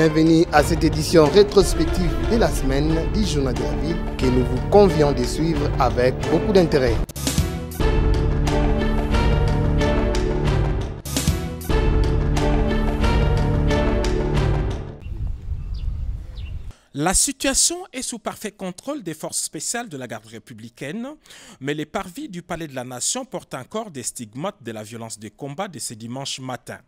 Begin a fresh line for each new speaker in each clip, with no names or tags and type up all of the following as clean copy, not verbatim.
Bienvenue à cette édition rétrospective de la semaine du Journal de la Ville que nous vous convions de suivre avec beaucoup d'intérêt.
La situation est sous parfait contrôle des forces spéciales de la garde républicaine, mais les parvis du Palais de la Nation portent encore des stigmates de la violence des combats de ce dimanche matin.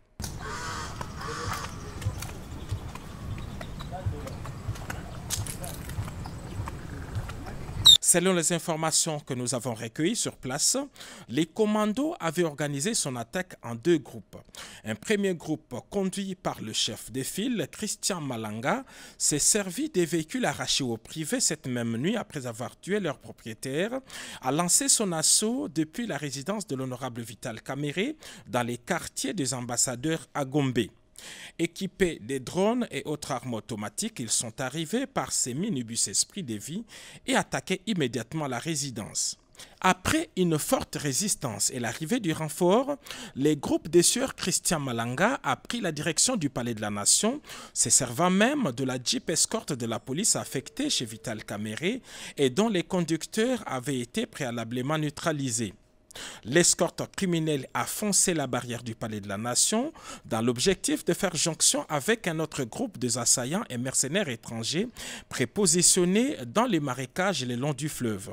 Selon les informations que nous avons recueillies sur place, les commandos avaient organisé son attaque en deux groupes. Un premier groupe, conduit par le chef de file, Christian Malanga, s'est servi des véhicules arrachés au privé cette même nuit après avoir tué leur propriétaire, a lancé son assaut depuis la résidence de l'honorable Vital Kamerhe dans les quartiers des ambassadeurs à Gombe. Équipés des drones et autres armes automatiques, ils sont arrivés par ces minibus Esprit de Vie et attaqué immédiatement la résidence. Après une forte résistance et l'arrivée du renfort, les groupes des sieurs Christian Malanga a pris la direction du Palais de la Nation, se servant même de la Jeep escorte de la police affectée chez Vital Kamerhe et dont les conducteurs avaient été préalablement neutralisés. L'escorte criminelle a foncé la barrière du Palais de la Nation dans l'objectif de faire jonction avec un autre groupe de assaillants et mercenaires étrangers prépositionnés dans les marécages et le long du fleuve.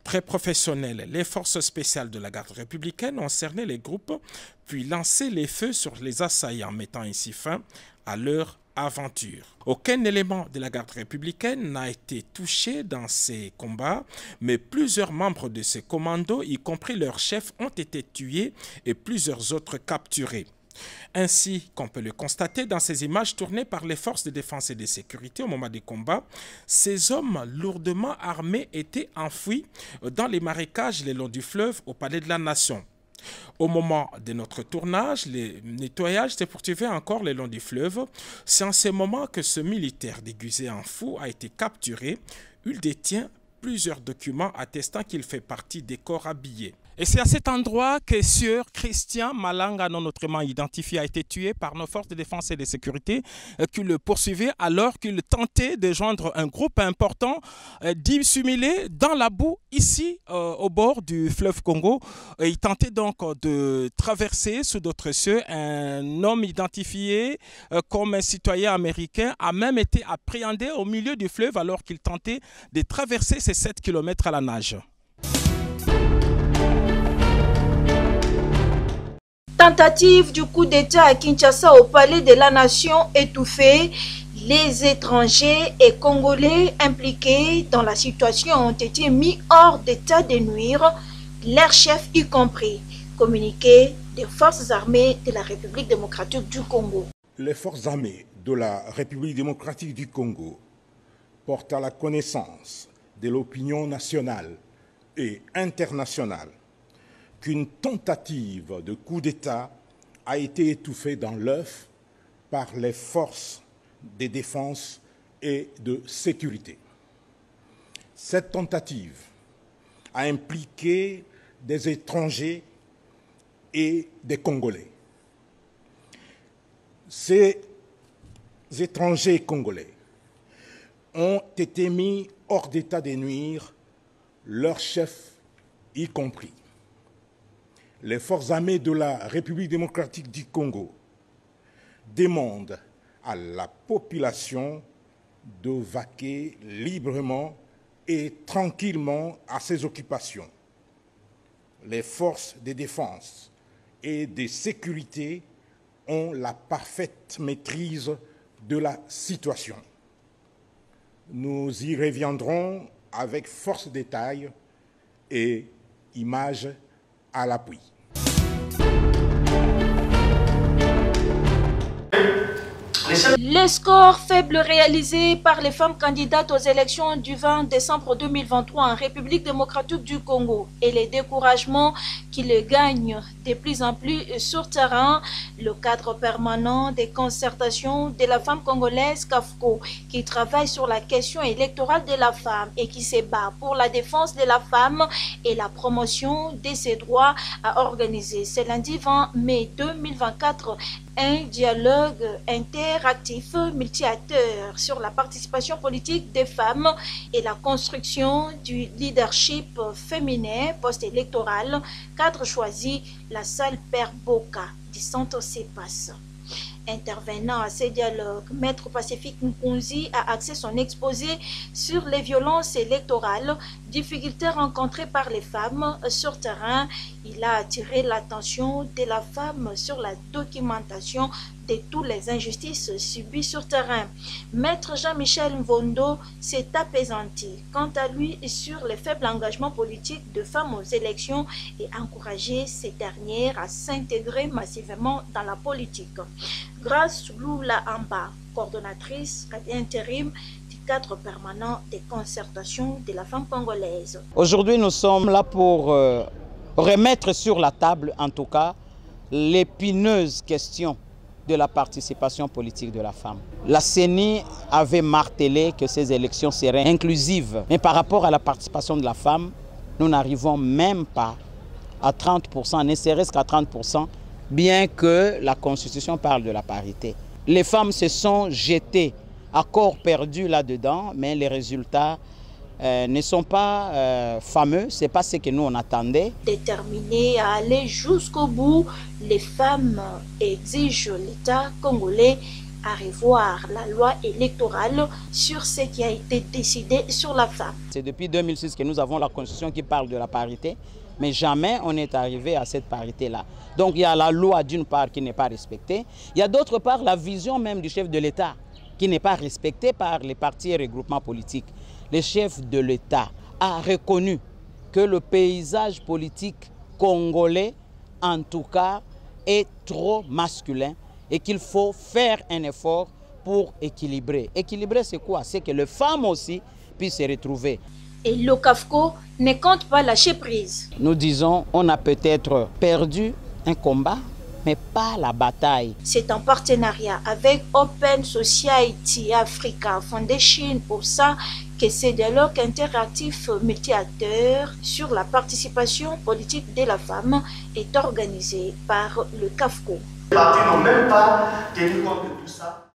Très professionnels, les forces spéciales de la garde républicaine ont cerné les groupes puis lancé les feux sur les assaillants, mettant ainsi fin à leur aventure. Aucun élément de la garde républicaine n'a été touché dans ces combats, mais plusieurs membres de ces commandos, y compris leur chef, ont été tués et plusieurs autres capturés. Ainsi qu'on peut le constater dans ces images tournées par les forces de défense et de sécurité au moment des combats, ces hommes lourdement armés étaient enfouis dans les marécages le long du fleuve au Palais de la Nation. Au moment de notre tournage, le nettoyage s'est poursuivi encore le long du fleuve. C'est en ce moment que ce militaire déguisé en fou a été capturé. Il détient plusieurs documents attestant qu'il fait partie des corps habillés. Et c'est à cet endroit que sieur Christian Malanga, non autrement identifié, a été tué par nos forces de défense et de sécurité qui le poursuivaient alors qu'il tentait de joindre un groupe important dissimulé dans la boue ici au bord du fleuve Congo. Il tentait donc de traverser sous d'autres cieux. Un homme identifié comme un citoyen américain a même été appréhendé au milieu du fleuve alors qu'il tentait de traverser ces 7 km à la nage.
Tentative du coup d'État à Kinshasa au Palais de la Nation étouffée. Les étrangers et Congolais impliqués dans la situation ont été mis hors d'état de nuire, leurs chefs y compris. Communiqué des forces armées de la République démocratique du Congo.
Les forces armées de la République démocratique du Congo portent à la connaissance de l'opinion nationale et internationale qu'une tentative de coup d'État a été étouffée dans l'œuf par les forces de défense et de sécurité. Cette tentative a impliqué des étrangers et des Congolais. Ces étrangers congolais ont été mis hors d'état de nuire, leurs chefs y compris. Les forces armées de la République démocratique du Congo demandent à la population de vaquer librement et tranquillement à ses occupations. Les forces de défense et de sécurité ont la parfaite maîtrise de la situation. Nous y reviendrons avec force de détail et images à l'appui.
Les scores faibles réalisés par les femmes candidates aux élections du 20 décembre 2023 en République démocratique du Congo et les découragements qui les gagnent de plus en plus sur terrain, le cadre permanent des concertations de la femme congolaise CAFCO qui travaille sur la question électorale de la femme et qui se bat pour la défense de la femme et la promotion de ses droits, a organisé ce lundi 20 mai 2024 un dialogue interactif multi-acteurs sur la participation politique des femmes et la construction du leadership féminin post-électoral. Cadre choisi, la salle Père Boka du Centre CEPAS. Intervenant à ces dialogues, Maître Pacifique Nkunzi a axé son exposé sur les violences électorales, difficultés rencontrées par les femmes sur terrain. Il a attiré l'attention de la femme sur la documentation de toutes les injustices subies sur terrain. Maître Jean-Michel Mvondo s'est apaisanti quant à lui sur le faible engagement politique de femmes aux élections et encouragé ces dernières à s'intégrer massivement dans la politique. Grâce Lula Amba, coordonnatrice d'intérim du cadre permanent des concertations de la femme congolaise.
Aujourd'hui, nous sommes là pour remettre sur la table, en tout cas, l'épineuse question de la participation politique de la femme. La CENI avait martelé que ces élections seraient inclusives, mais par rapport à la participation de la femme, nous n'arrivons même pas à 30%, ne serait-ce qu'à 30%, bien que la Constitution parle de la parité. Les femmes se sont jetées à corps perdu là-dedans, mais les résultats ne sont pas fameux, ce n'est pas ce que nous on attendait.
Déterminées à aller jusqu'au bout, les femmes exigent l'État congolais à revoir la loi électorale sur ce qui a été décidé sur la femme.
C'est depuis 2006 que nous avons la Constitution qui parle de la parité, mais jamais on est arrivé à cette parité-là. Donc il y a la loi d'une part qui n'est pas respectée, il y a d'autre part la vision même du chef de l'État qui n'est pas respectée par les partis et regroupements politiques. Le chef de l'État a reconnu que le paysage politique congolais, en tout cas, est trop masculin et qu'il faut faire un effort pour équilibrer. Équilibrer, c'est quoi? C'est que les femmes aussi puissent se retrouver.
Et le CAFCO ne compte pas lâcher prise.
Nous disons, on a peut-être perdu un combat, mais pas la bataille.
C'est en partenariat avec Open Society Africa Foundation OSA que ce dialogue interactif multi-acteurs sur la participation politique de la femme est organisé par le CAFCO.
Les partis n'ont même pas tenu compte de tout ça.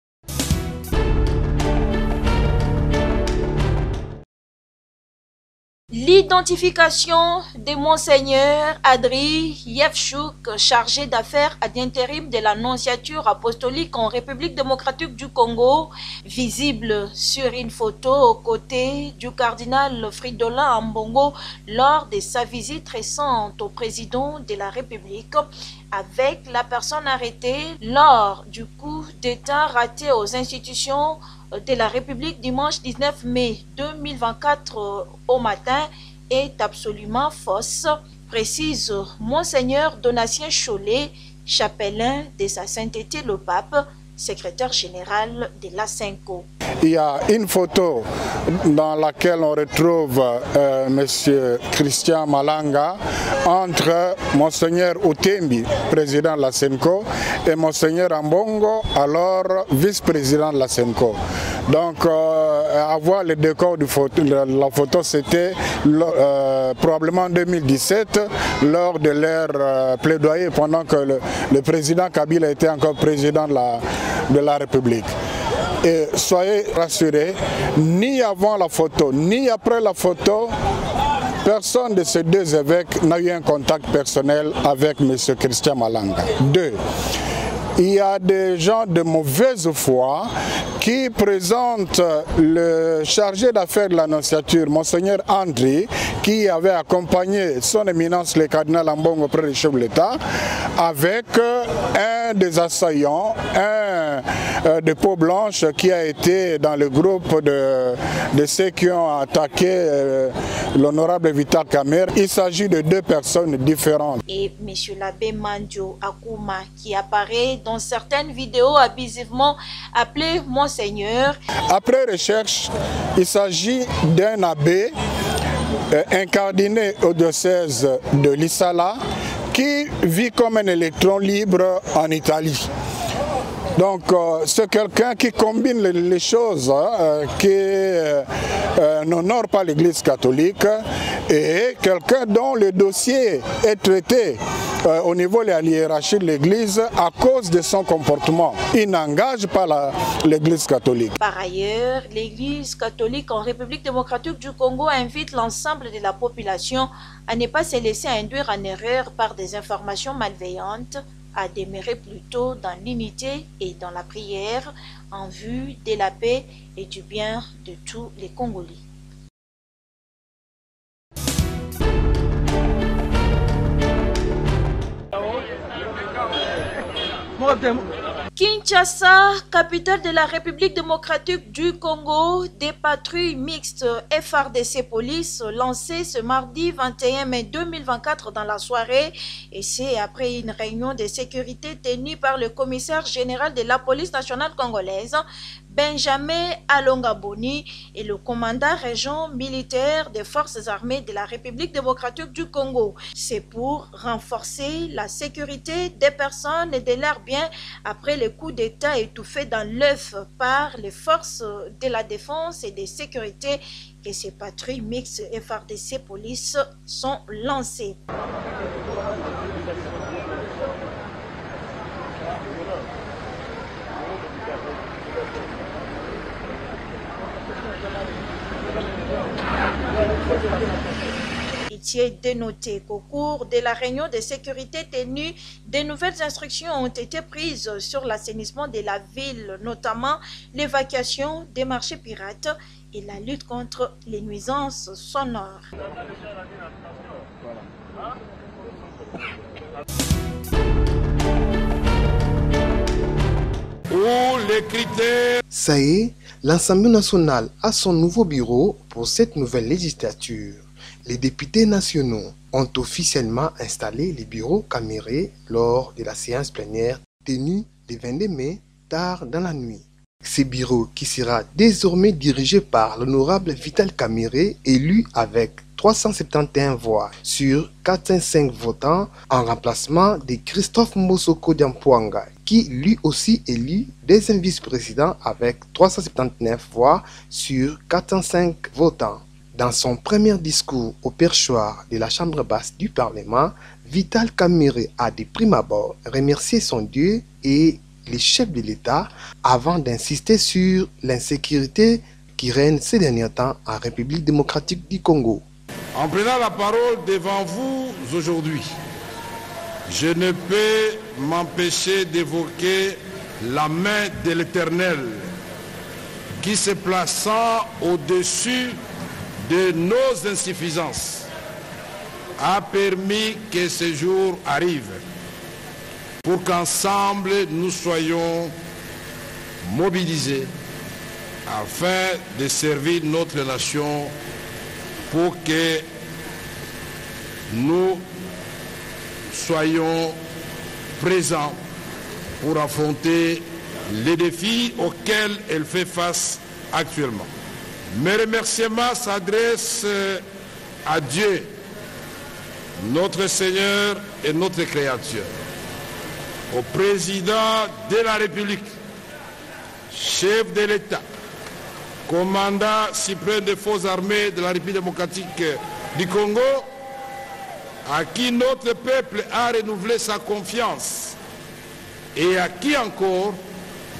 L'identification de Monseigneur Adri Yevchouk, chargé d'affaires à l'intérim de l'Annonciature apostolique en République démocratique du Congo, visible sur une photo aux côtés du cardinal Fridolin Ambongo lors de sa visite récente au président de la République, avec la personne arrêtée lors du coup d'État raté aux institutions de la République dimanche 19 mai 2024 au matin est absolument fausse, précise Monseigneur Donatien Cholet, chapelain de sa sainteté le pape, secrétaire général de l'ASENCO.
Il y a une photo dans laquelle on retrouve M. Christian Malanga entre Monseigneur Otembi, président de l'ASENCO, et Monseigneur Ambongo, alors vice-président de l'ASENCO. Donc, avoir le décor de la photo, c'était probablement en 2017, lors de leur plaidoyer, pendant que le président Kabila était encore président de la République. Et soyez rassurés, ni avant la photo, ni après la photo, personne de ces deux évêques n'a eu un contact personnel avec M. Christian Malanga. 2. Il y a des gens de mauvaise foi qui présentent le chargé d'affaires de l'Annonciature, Monseigneur Andri, qui avait accompagné son éminence le cardinal Ambongo auprès du chef de l'État, avec un des assaillants, un de peau blanche qui a été dans le groupe de ceux qui ont attaqué l'honorable Vital Kamerhe. Il s'agit de deux personnes différentes.
Et M. l'abbé Mandio Akuma, qui apparaît dans certaines vidéos abusivement appelé Monseigneur. Après
recherche, il s'agit d'un abbé incardiné au diocèse de Lissala qui vit comme un électron libre en Italie. Donc c'est quelqu'un qui combine les choses, qui n'honore pas l'Église catholique et quelqu'un dont le dossier est traité au niveau de la hiérarchie de l'Église à cause de son comportement. Il n'engage pas l'Église catholique.
Par ailleurs, l'Église catholique en République démocratique du Congo invite l'ensemble de la population à ne pas se laisser induire en erreur par des informations malveillantes, à demeurer plutôt dans l'unité et dans la prière en vue de la paix et du bien de tous les Congolais. Kinshasa, capitale de la République démocratique du Congo, des patrouilles mixtes FARDC Police lancées ce mardi 21 mai 2024 dans la soirée, et c'est après une réunion de sécurité tenue par le commissaire général de la police nationale congolaise, Benjamin Alongaboni, et le commandant région militaire des forces armées de la République démocratique du Congo. C'est pour renforcer la sécurité des personnes et de leurs biens après le coup d'État étouffé dans l'œuf par les forces de la défense et de sécurité que ces patrouilles mixtes FARDC Police sont lancées. Il est dénoté qu'au cours de la réunion de sécurité tenue, de nouvelles instructions ont été prises sur l'assainissement de la ville, notamment l'évacuation des marchés pirates et la lutte contre les nuisances sonores.
Ça y est, l'Assemblée nationale a son nouveau bureau pour cette nouvelle législature. Les députés nationaux ont officiellement installé les bureaux camérés lors de la séance plénière tenue le 22 mai tard dans la nuit. Ce bureau qui sera désormais dirigé par l'honorable Vital Kamerhe, élu avec 371 voix sur 405 votants en remplacement de Christophe Mosoko Diampuanga, qui lui aussi élu deuxième vice-président avec 379 voix sur 405 votants. Dans son premier discours au perchoir de la Chambre basse du Parlement, Vital Kamerhe a de prime abord remercié son Dieu et les chefs de l'État avant d'insister sur l'insécurité qui règne ces derniers temps en République démocratique du Congo.
En prenant la parole devant vous aujourd'hui, je ne peux m'empêcher d'évoquer la main de l'Éternel qui, se plaçant au-dessus de nos insuffisances, a permis que ce jour arrive pour qu'ensemble nous soyons mobilisés afin de servir notre nation, pour que nous soyons présents pour affronter les défis auxquels elle fait face actuellement. Mes remerciements s'adressent à Dieu, notre Seigneur et notre Créateur, au président de la République, chef de l'État, commandant suprême des forces armées de la République démocratique du Congo, à qui notre peuple a renouvelé sa confiance et à qui encore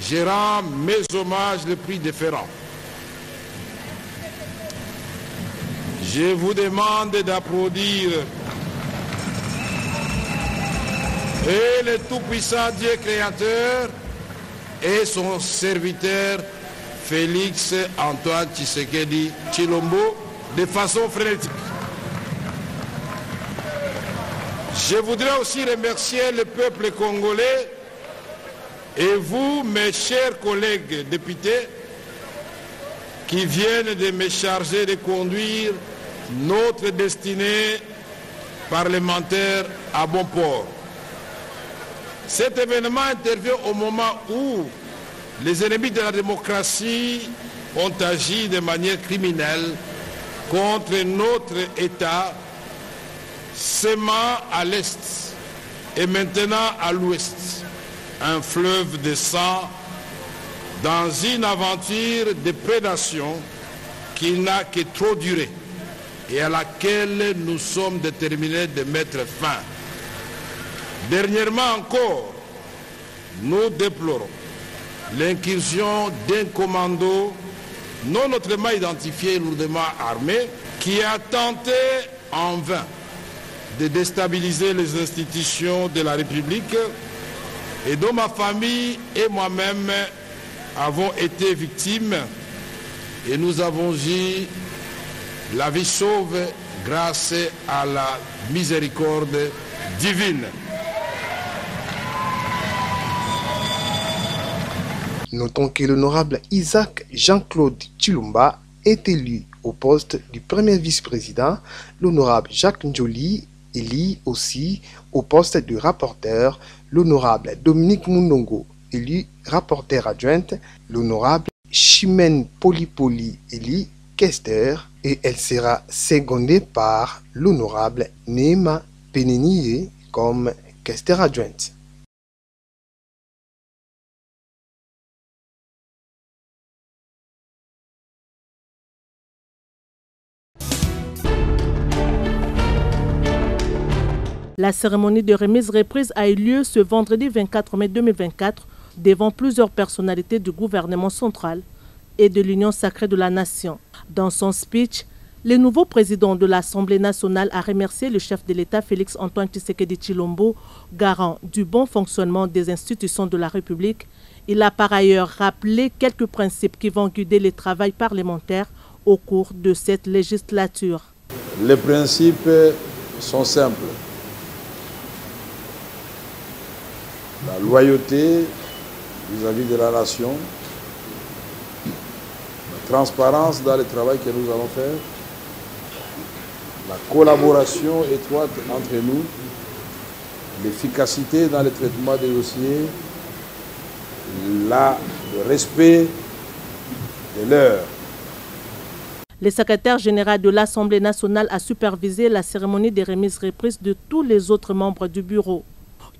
je rends mes hommages les plus déférents. Je vous demande d'applaudir et le tout-puissant Dieu créateur et son serviteur Félix Antoine Tshisekedi Tshilombo de façon frénétique. Je voudrais aussi remercier le peuple congolais et vous, mes chers collègues députés, qui viennent de me charger de conduire notre destinée parlementaire à bon port. Cet événement intervient au moment où les ennemis de la démocratie ont agi de manière criminelle contre notre État, semant à l'Est et maintenant à l'Ouest un fleuve de sang dans une aventure de prédation qui n'a que trop duré et à laquelle nous sommes déterminés de mettre fin. Dernièrement encore, nous déplorons l'incursion d'un commando non autrement identifié et lourdement armé qui a tenté en vain de déstabiliser les institutions de la République et dont ma famille et moi-même avons été victimes et nous avons eu la vie sauve grâce à la miséricorde divine.
Notons que l'honorable Isaac Jean-Claude Chilumba est élu au poste du premier vice-président, l'honorable Jacques Njoli élu aussi au poste de rapporteur, l'honorable Dominique Mundongo élu rapporteur adjointe, l'honorable Chimène Polipoli élu questeur et elle sera secondée par l'honorable Nema Peneniye comme questeur adjointe.
La cérémonie de remise-reprise a eu lieu ce vendredi 24 mai 2024 devant plusieurs personnalités du gouvernement central et de l'Union sacrée de la nation. Dans son speech, le nouveau président de l'Assemblée nationale a remercié le chef de l'État Félix-Antoine Tshisekedi Tshilombo, garant du bon fonctionnement des institutions de la République. Il a par ailleurs rappelé quelques principes qui vont guider le travail parlementaire au cours de cette législature.
Les principes sont simples. La loyauté vis-à-vis de la nation, la transparence dans le travail que nous allons faire, la collaboration étroite entre nous, l'efficacité dans le traitement des dossiers, le respect de l'heure.
Le secrétaire général de l'Assemblée nationale a supervisé la cérémonie de remise-reprise de tous les autres membres du bureau.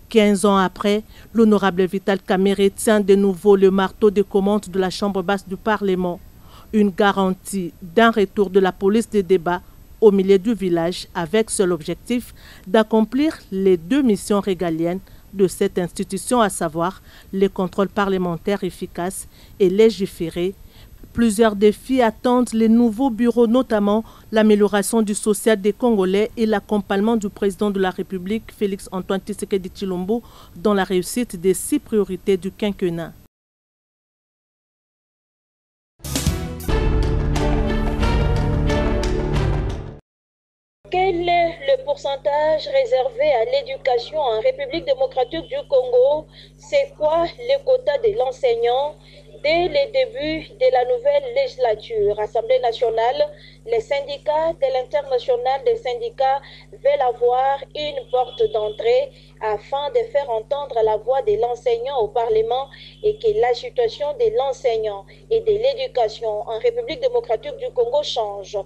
15 ans après, l'honorable Vital Kamerhe tient de nouveau le marteau de commande de la Chambre basse du Parlement. Une garantie d'un retour de la police des débats au milieu du village avec seul objectif d'accomplir les deux missions régaliennes de cette institution, à savoir les contrôles parlementaires efficaces et légiférés. Plusieurs défis attendent les nouveaux bureaux, notamment l'amélioration du social des Congolais et l'accompagnement du président de la République, Félix-Antoine Tshisekedi Tshilombo, dans la réussite des 6 priorités du quinquennat.
Quel est le pourcentage réservé à l'éducation en République démocratique du Congo? C'est quoi le quota de l'enseignant? Dès le début de la nouvelle législature, Assemblée nationale, les syndicats de l'international des syndicats veulent avoir une porte d'entrée afin de faire entendre la voix de l'enseignant au Parlement et que la situation de l'enseignant et de l'éducation en République démocratique du Congo change.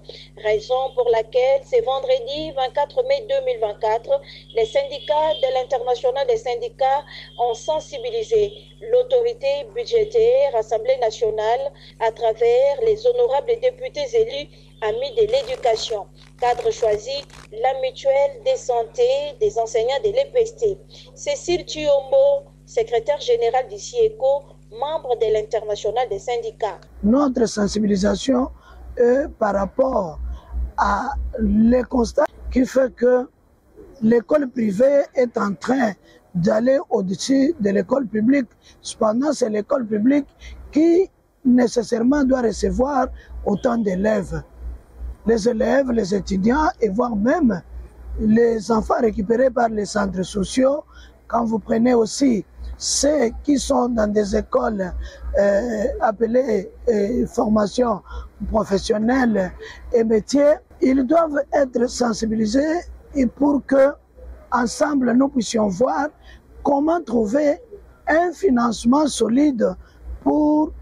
Raison pour laquelle ce vendredi 24 mai 2024, les syndicats de l'international des syndicats ont sensibilisé l'autorité budgétaire Assemblée nationale à travers les honorables députés élus amis de l'éducation. Cadre choisi, la mutuelle de santé des enseignants de l'EPST. Cécile Tshilombo, secrétaire générale du CIECO, membre de l'international des syndicats.
Notre sensibilisation est par rapport à les constats qui fait que l'école privée est en train d'aller au-dessus de l'école publique. Cependant, c'est l'école publique qui nécessairement doit recevoir autant d'élèves. Les élèves, les étudiants et voire même les enfants récupérés par les centres sociaux. Quand vous prenez aussi ceux qui sont dans des écoles appelées formation professionnelle et métiers, ils doivent être sensibilisés et pour que ensemble nous puissions voir comment trouver un financement solide pour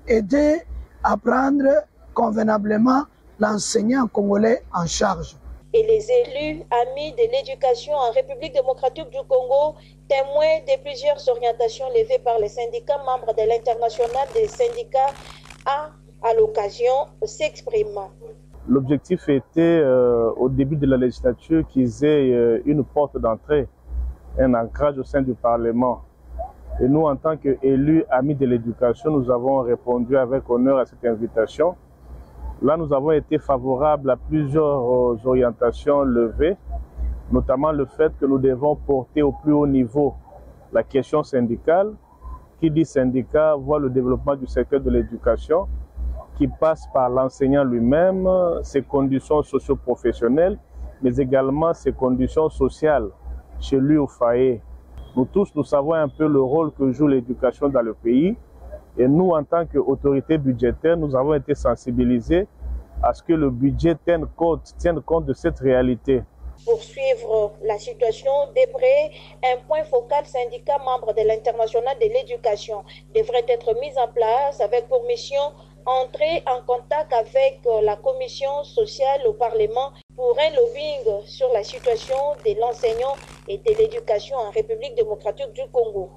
aider à prendre convenablement l'enseignant congolais en charge.
Et les élus amis de l'éducation en République démocratique du Congo, témoins de plusieurs orientations levées par les syndicats membres de l'international des syndicats, à l'occasion s'expriment.
L'objectif était au début de la législature qu'ils aient une porte d'entrée un ancrage au sein du Parlement. Et nous, en tant qu'élus amis de l'éducation, nous avons répondu avec honneur à cette invitation. Là, nous avons été favorables à plusieurs orientations levées, notamment le fait que nous devons porter au plus haut niveau la question syndicale. Qui dit syndicat voit le développement du secteur de l'éducation, qui passe par l'enseignant lui-même, ses conditions socio-professionnelles, mais également ses conditions sociales chez lui au foyer. Nous tous, nous savons un peu le rôle que joue l'éducation dans le pays. Et nous, en tant qu'autorité budgétaire, nous avons été sensibilisés à ce que le budget tienne compte de cette réalité.
Pour suivre la situation d'Hébré, un point focal syndicat membre de l'International de l'éducation devrait être mis en place avec pour mission entrer en contact avec la commission sociale au Parlement pour un lobbying sur la situation de l'enseignant et de l'éducation en République démocratique du Congo.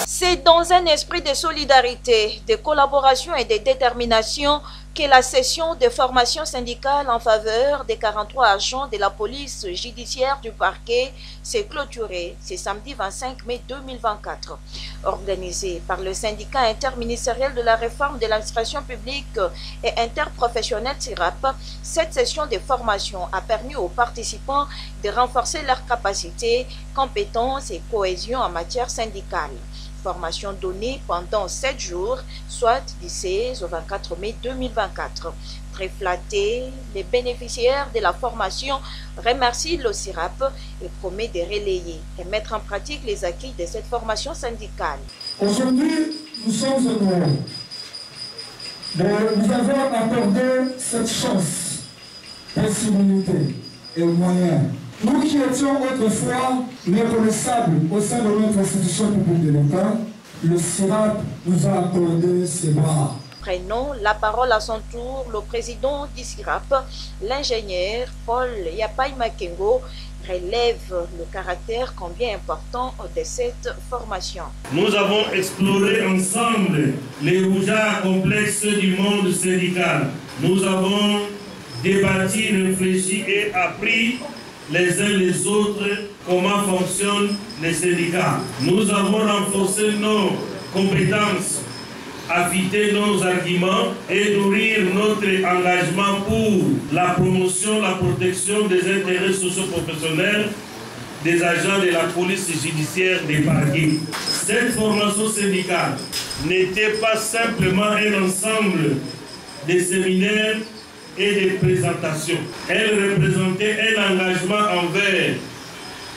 C'est dans un esprit de solidarité, de collaboration et de détermination que la session de formation syndicale en faveur des 43 agents de la police judiciaire du parquet s'est clôturée ce samedi 25 mai 2024. Organisée par le syndicat interministériel de la réforme de l'administration publique et interprofessionnelle SIRAP, cette session de formation a permis aux participants de renforcer leurs capacités, compétences et cohésion en matière syndicale. Formation donnée pendant 7 jours, soit du 16 au 24 mai 2024. Très flattés, les bénéficiaires de la formation remercient le SIRAP et promet de relayer et mettre en pratique les acquis de cette formation syndicale.
Aujourd'hui, nous sommes heureux de nous avoir accordé cette chance, possibilité et moyens. Nous qui étions autrefois méconnaissables au sein de notre institution publique de l'État, le SIRAP nous a accordé ses bras.
Prenons la parole à son tour le président du SIRAP, l'ingénieur Paul Yapai Makengo, relève le caractère combien important de cette formation.
Nous avons exploré ensemble les rougeards complexes du monde syndical. Nous avons débattu, réfléchi et appris les uns les autres comment fonctionnent les syndicats. Nous avons renforcé nos compétences, affûté nos arguments et nourrir notre engagement pour la promotion, la protection des intérêts socio-professionnels des agents de la police judiciaire des parquets. Cette formation syndicale n'était pas simplement un ensemble de séminaires et des présentations. Elle représentait un engagement envers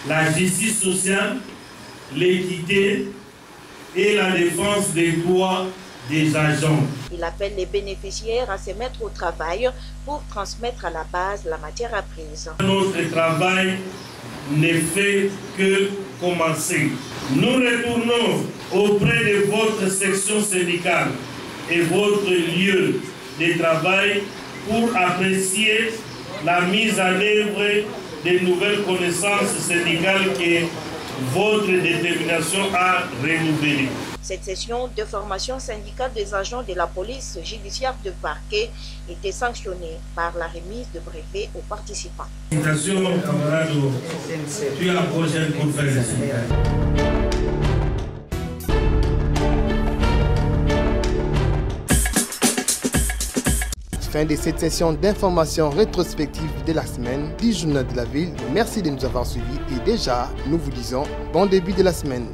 la justice sociale, l'équité et la défense des droits des agents.
Il appelle les bénéficiaires à se mettre au travail pour transmettre à la base la matière apprise.
Notre travail n'est fait que commencer. Nous retournons auprès de votre section syndicale et votre lieu de travail pour apprécier la mise en œuvre des nouvelles connaissances syndicales que votre détermination a renouvelées.
Cette session de formation syndicale des agents de la police judiciaire de parquet était sanctionnée par la remise de brevets aux participants.
Félicitations, camarades, tu es la prochaine pour faire ça.
Fin de cette session d'information rétrospective de la semaine du Journal de la Ville. Merci de nous avoir suivis et déjà, nous vous disons bon début de la semaine.